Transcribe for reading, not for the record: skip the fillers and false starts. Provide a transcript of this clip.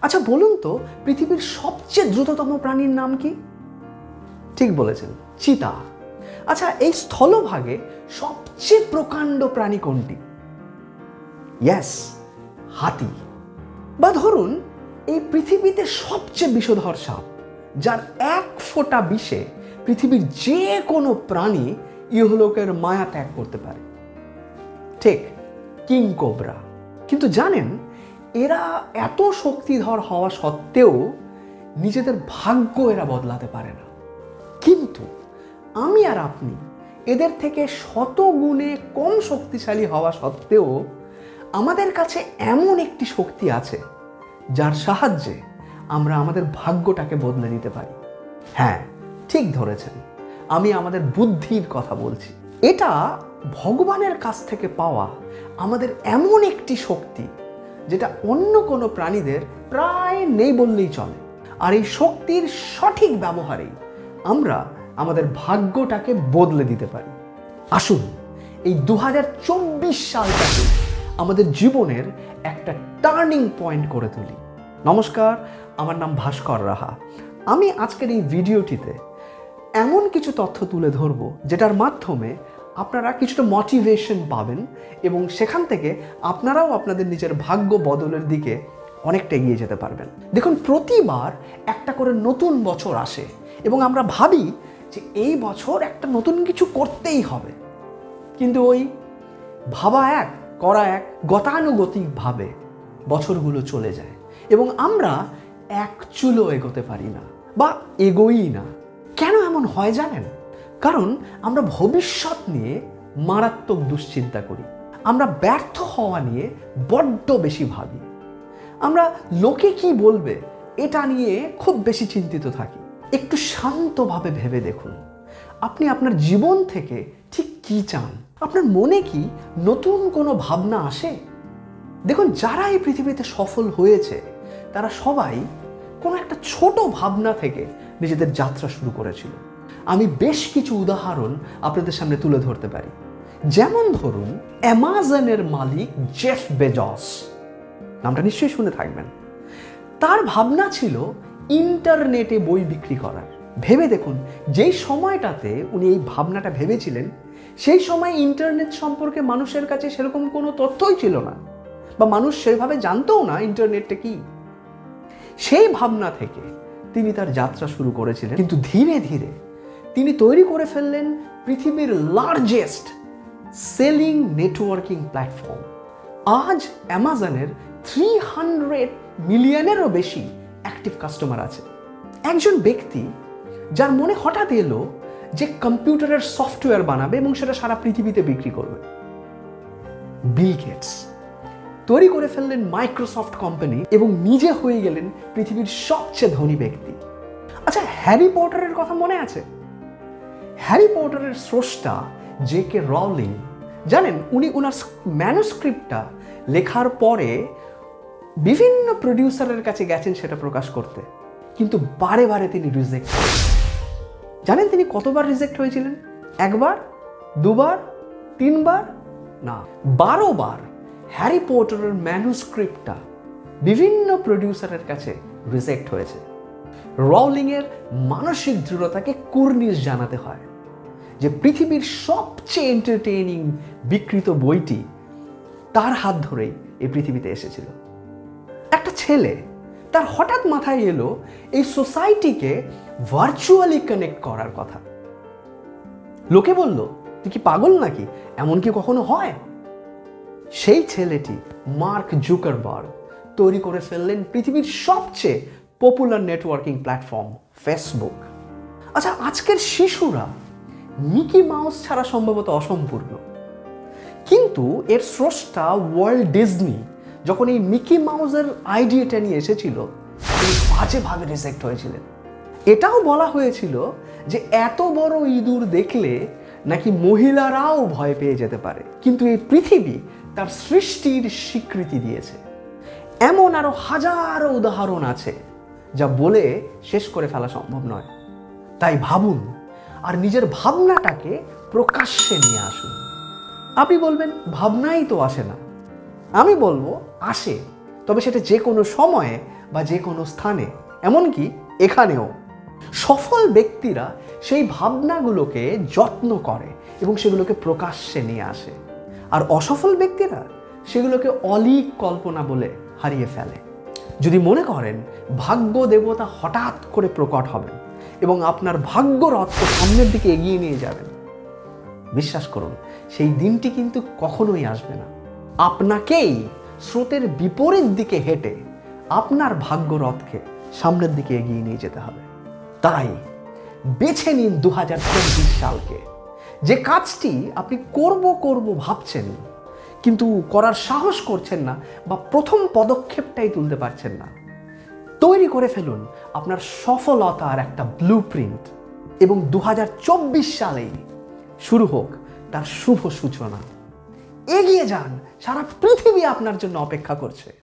আচ্ছা বলুন তো, পৃথিবীর সবচেয়ে দ্রুততম প্রাণীর নাম কি? ঠিক বলেছেন, চিতা। আচ্ছা, এই স্থলভাগে সবচেয়ে প্রকাণ্ড প্রাণী কোনটি? ইয়েস, হাতি। বা ধরুন, এই পৃথিবীতে সবচেয়ে বিষধর সাপ, যার এক ফোঁটা বিষে পৃথিবীর যে কোনো প্রাণী ইহলোকের মায়া ত্যাগ করতে পারে। ঠিক, কিং কোবরা। কিন্তু জানেন, এরা এত শক্তিধর হওয়া সত্ত্বেও নিজেদের ভাগ্য এরা বদলাতে পারে না। কিন্তু আমি আর আপনি এদের থেকে শত গুণে কম শক্তিশালী হওয়া সত্ত্বেও আমাদের কাছে এমন একটি শক্তি আছে যার সাহায্যে আমরা আমাদের ভাগ্যটাকে বদলে নিতে পারি। হ্যাঁ, ঠিক ধরেছেন, আমি আমাদের বুদ্ধির কথা বলছি। এটা ভগবানের কাছ থেকে পাওয়া আমাদের এমন একটি শক্তি যেটা অন্য কোনো প্রাণীদের প্রায় নেই বললেই চলে। আর এই শক্তির সঠিক ব্যবহারেই আমরা আমাদের ভাগ্যটাকে বদলে দিতে পারি। আসুন এই 2024 সালটাকে আমাদের জীবনের একটা টার্নিং পয়েন্ট করে তুলি। নমস্কার, আমার নাম ভাস্কর রাহা। আমি আজকের এই ভিডিওটিতে এমন কিছু তথ্য তুলে ধরব যেটার মাধ্যমে আপনারা কিছুটা মোটিভেশন পাবেন এবং সেখান থেকে আপনারাও আপনাদের নিজের ভাগ্য বদলের দিকে অনেকটা এগিয়ে যেতে পারবেন। দেখুন, প্রতিবার একটা করে নতুন বছর আসে এবং আমরা ভাবি যে এই বছর একটা নতুন কিছু করতেই হবে, কিন্তু ওই ভাবা এক করা এক, গতানুগতিকভাবে বছরগুলো চলে যায় এবং আমরা এক চুলো এগোতে পারি না বা এগোই না। কেন এমন হয় জানেন? কারণ আমরা ভবিষ্যৎ নিয়ে মারাত্মক দুশ্চিন্তা করি, আমরা ব্যর্থ হওয়া নিয়ে বড্ড বেশি ভাবি, আমরা লোকে কি বলবে এটা নিয়ে খুব বেশি চিন্তিত থাকি। একটু শান্তভাবে ভেবে দেখুন, আপনি আপনার জীবন থেকে ঠিক কি চান? আপনার মনে কি নতুন কোনো ভাবনা আসে? দেখুন, যারা এই পৃথিবীতে সফল হয়েছে তারা সবাই কোনো একটা ছোট ভাবনা থেকে নিজেদের যাত্রা শুরু করেছিল। আমি বেশ কিছু উদাহরণ আপনাদের সামনে তুলে ধরতে পারি। যেমন ধরুন, অ্যামাজনের মালিক জেফ বেজস, নামটা নিশ্চয়ই শুনে থাকবেন। তার ভাবনা ছিল ইন্টারনেটে বই বিক্রি করার। ভেবে দেখুন, যেই সময়টাতে উনি এই ভাবনাটা ভেবেছিলেন সেই সময় ইন্টারনেট সম্পর্কে মানুষের কাছে সেরকম কোনো তথ্যই ছিল না, বা মানুষ সেভাবে জানতও না ইন্টারনেটটা কি। সেই ভাবনা থেকে তিনি তার যাত্রা শুরু করেছিলেন, কিন্তু ধীরে ধীরে তিনি তৈরি করে ফেললেন পৃথিবীর লার্জেস্ট সেলিং নেটওয়ার্কিং প্ল্যাটফর্ম। আজ অ্যামাজনের 300 মিলিয়নেরও বেশি অ্যাক্টিভ কাস্টমার আছে। একজন ব্যক্তি যার মনে হঠাৎ এলো যে কম্পিউটারের সফটওয়্যার বানাবে এবং সেটা সারা পৃথিবীতে বিক্রি করবে, বিল গেটস তৈরি করে ফেললেন মাইক্রোসফট কোম্পানি এবং নিজে হয়ে গেলেন পৃথিবীর সবচেয়ে ধনী ব্যক্তি। আচ্ছা, হ্যারি পটারের কথা মনে আছে? হ্যারি পটারের স্রষ্টা জে.কে. রাউলিং, জানেন, উনি ওনার ম্যানুস্ক্রিপ্টটা লেখার পরে বিভিন্ন প্রডিউসারের কাছে গেছেন সেটা প্রকাশ করতে, কিন্তু বারে বারে তিনি রিজেক্ট করেছেন। জানেন তিনি কতবার রিজেক্ট হয়েছিলেন? একবার, দুবার, তিনবার না, 12 বার হ্যারি পটারের ম্যানুস্ক্রিপ্টটা বিভিন্ন প্রডিউসারের কাছে রিজেক্ট হয়েছে। রাউলিংয়ের মানসিক দৃঢ়তাকে কুর্নিশ জানাতে হয় যে পৃথিবীর সবচেয়ে এন্টারটেইনিং বিকৃত বইটি তার হাত ধরেই এই পৃথিবীতে এসেছিল। একটা ছেলে, তার হঠাৎ মাথায় এলো এই সোসাইটিকে ভার্চুয়ালি কানেক্ট করার কথা। লোকে বলল, তুই কি পাগল নাকি, এমন কি কখনো হয়? সেই ছেলেটি মার্ক জুকারবার্গ তৈরি করে ফেললেন পৃথিবীর সবচেয়ে পপুলার নেটওয়ার্কিং প্ল্যাটফর্ম ফেসবুক। আচ্ছা, আজকের শিশুরা মিকি মাউস ছাড়া সম্ভবত অসম্পূর্ণ, কিন্তু এর স্রষ্টা ওয়াল্ট ডিজনি যখন এই মিকি মাউসের আইডিয়াটা নিয়ে এসেছিল তিনি বাজেভাবে রিজেক্ট হয়েছিলেন। এটাও বলা হয়েছিল যে এত বড় ইঁদুর দেখলে নাকি মহিলারাও ভয় পেয়ে যেতে পারে, কিন্তু এই পৃথিবী তার সৃষ্টির স্বীকৃতি দিয়েছে। এমন আরো হাজারো উদাহরণ আছে যা বলে শেষ করে ফেলা সম্ভব নয়। তাই ভাবুন আর নিজের ভাবনাটাকে প্রকাশ্যে নিয়ে আসুন। আপনি বলবেন, ভাবনাই তো আসে না। আমি বলবো, আসে, তবে সেটা যে কোনো সময়ে বা যে কোনো স্থানে, এমনকি এখানেও। সফল ব্যক্তিরা সেই ভাবনাগুলোকে যত্ন করে এবং সেগুলোকে প্রকাশ্যে নিয়ে আসে, আর অসফল ব্যক্তিরা সেগুলোকে অলীক কল্পনা বলে হারিয়ে ফেলে। যদি মনে করেন ভাগ্য দেবতা হঠাৎ করে প্রকট হবেন এবং আপনার ভাগ্য রথকে সামনের দিকে এগিয়ে নিয়ে যাবেন, বিশ্বাস করুন সেই দিনটি কিন্তু কখনোই আসবে না। আপনাকেই স্রোতের বিপরীত দিকে হেঁটে আপনার ভাগ্য রথকে সামনের দিকে এগিয়ে নিয়ে যেতে হবে। তাই বেছে নিন 2024 সালকে। যে কাজটি আপনি করব ভাবছেন কিন্তু করার সাহস করছেন না, বা প্রথম পদক্ষেপটাই তুলতে পারছেন না, তৈরি করে ফেলুন আপনার সফলতার একটা ব্লুপ্রিন্ট, এবং 2024 সালেই শুরু হোক তার শুভ সূচনা। এগিয়ে যান, সারা পৃথিবী আপনার জন্য অপেক্ষা করছে।